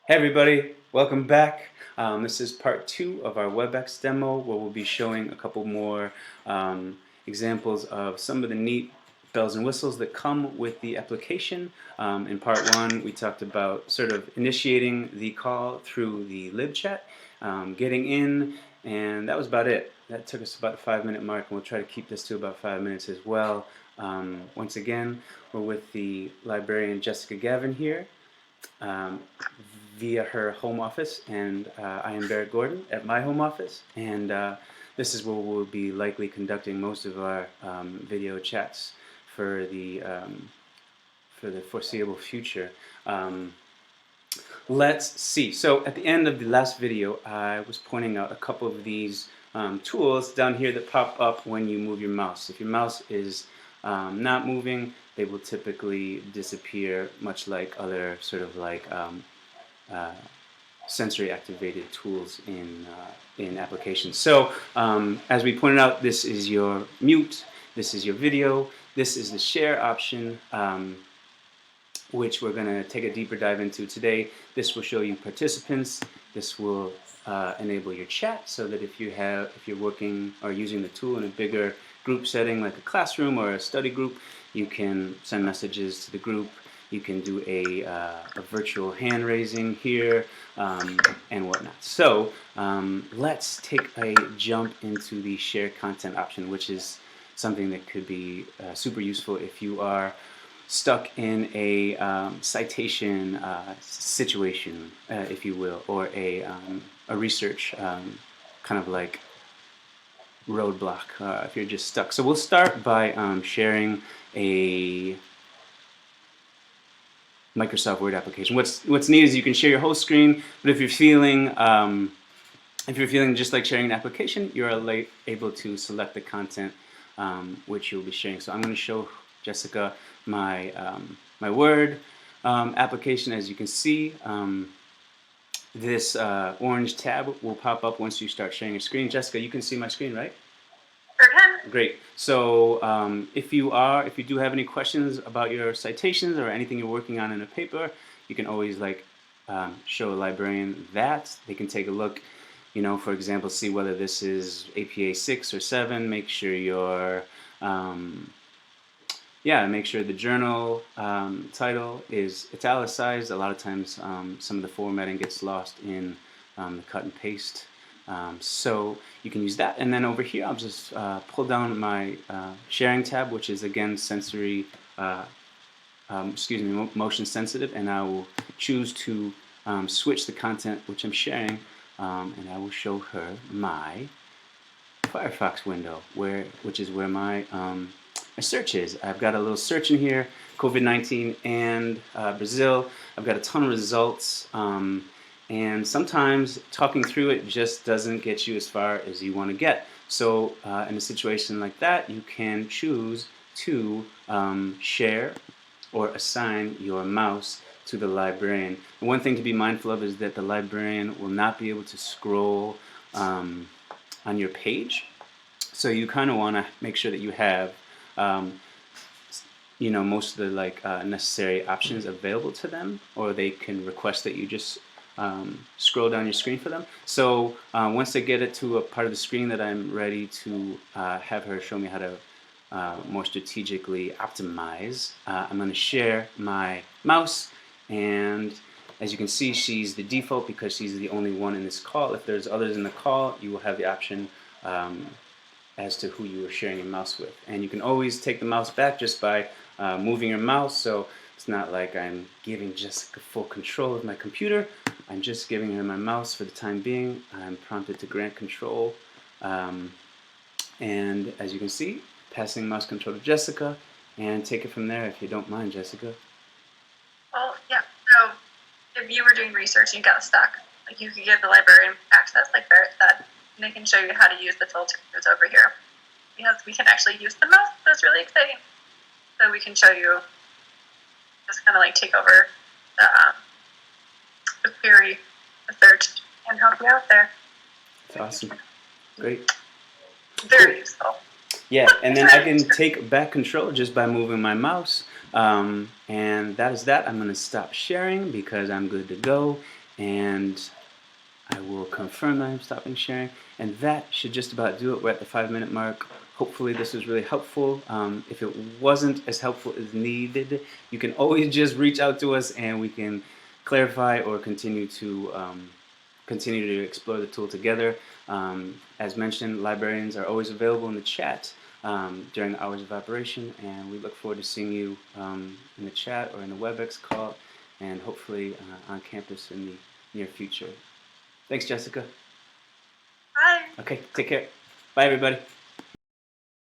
Hey everybody, welcome back. This is part 2 of our Webex demo where we'll be showing a couple more examples of some of the neat bells and whistles that come with the application. In part 1 we talked about sort of initiating the call through the lib chat, getting in, and that was about it. That took us about the 5-minute mark, and we'll try to keep this to about 5 minutes as well. Once again, we're with the librarian Jessica Gavin here. Via her home office, and I am Barrett Gordon at my home office, and this is where we'll be likely conducting most of our video chats for the foreseeable future. Let's see. So at the end of the last video, I was pointing out a couple of these tools down here that pop up when you move your mouse. If your mouse is not moving, they will typically disappear, much like other sort of like sensory activated tools in applications. So as we pointed out, this is your mute, this is your video, this is the share option, which we're going to take a deeper dive into today. This will show you participants. This will enable your chat, so that if you're working or using the tool in a bigger group setting like a classroom or a study group, you can send messages to the group. You can do a virtual hand raising here and whatnot. So let's take a jump into the share content option, which is something that could be super useful if you are stuck in a citation situation, if you will, or a research kind of like roadblock, if you're just stuck. So we'll start by sharing a Microsoft Word application. What's neat is you can share your whole screen, but if you're feeling just like sharing an application, you're able to select the content which you'll be sharing. So I'm going to show Jessica my my Word application. As you can see, this orange tab will pop up once you start sharing your screen. Jessica, you can see my screen, right? Sure can. Great. So if you do have any questions about your citations or anything you're working on in a paper, you can always show a librarian that. They can take a look, for example, see whether this is APA 6 or 7. Make sure your make sure the journal title is italicized. A lot of times some of the formatting gets lost in the cut and paste. So you can use that, and then over here I'll just pull down my sharing tab, which is again sensory, motion sensitive, and I will choose to switch the content which I'm sharing, and I will show her my Firefox window, which is where my search is. I've got a little search in here, COVID-19 and Brazil. I've got a ton of results. And sometimes talking through it just doesn't get you as far as you want to get. So in a situation like that, you can choose to share or assign your mouse to the librarian. And one thing to be mindful of is that the librarian will not be able to scroll on your page. So you kind of want to make sure that you have most of the necessary options available to them, or they can request that you just scroll down your screen for them. So once I get it to a part of the screen that I'm ready to have her show me how to more strategically optimize, I'm going to share my mouse, and as you can see, she's the default because she's the only one in this call. If there's others in the call, you will have the option as to who you are sharing your mouse with. And you can always take the mouse back just by moving your mouse, so it's not like I'm giving Jessica full control of my computer. I'm just giving her my mouse for the time being. I'm prompted to grant control. And as you can see, passing mouse control to Jessica, and take it from there if you don't mind, Jessica. Well, yeah, so if you were doing research and you got stuck, you could give the librarian access, like Barrett said, and they can show you how to use the filters over here. Because we can actually use the mouse, that's really exciting. So we can show you, just kind of take over the query, the search, and help you out there. That's awesome. Great. Very useful. Yeah, and then I can take back control just by moving my mouse. And that is that. I'm going to stop sharing because I'm good to go. and I will confirm that I'm stopping sharing, and that should just about do it. We're at the 5-minute mark. Hopefully this was really helpful. If it wasn't as helpful as needed, you can always just reach out to us and we can clarify or continue to explore the tool together. As mentioned, librarians are always available in the chat during the hours of operation, and we look forward to seeing you in the chat or in the Webex call, and hopefully on campus in the near future. Thanks, Jessica. Bye. Okay, take care. Bye, everybody.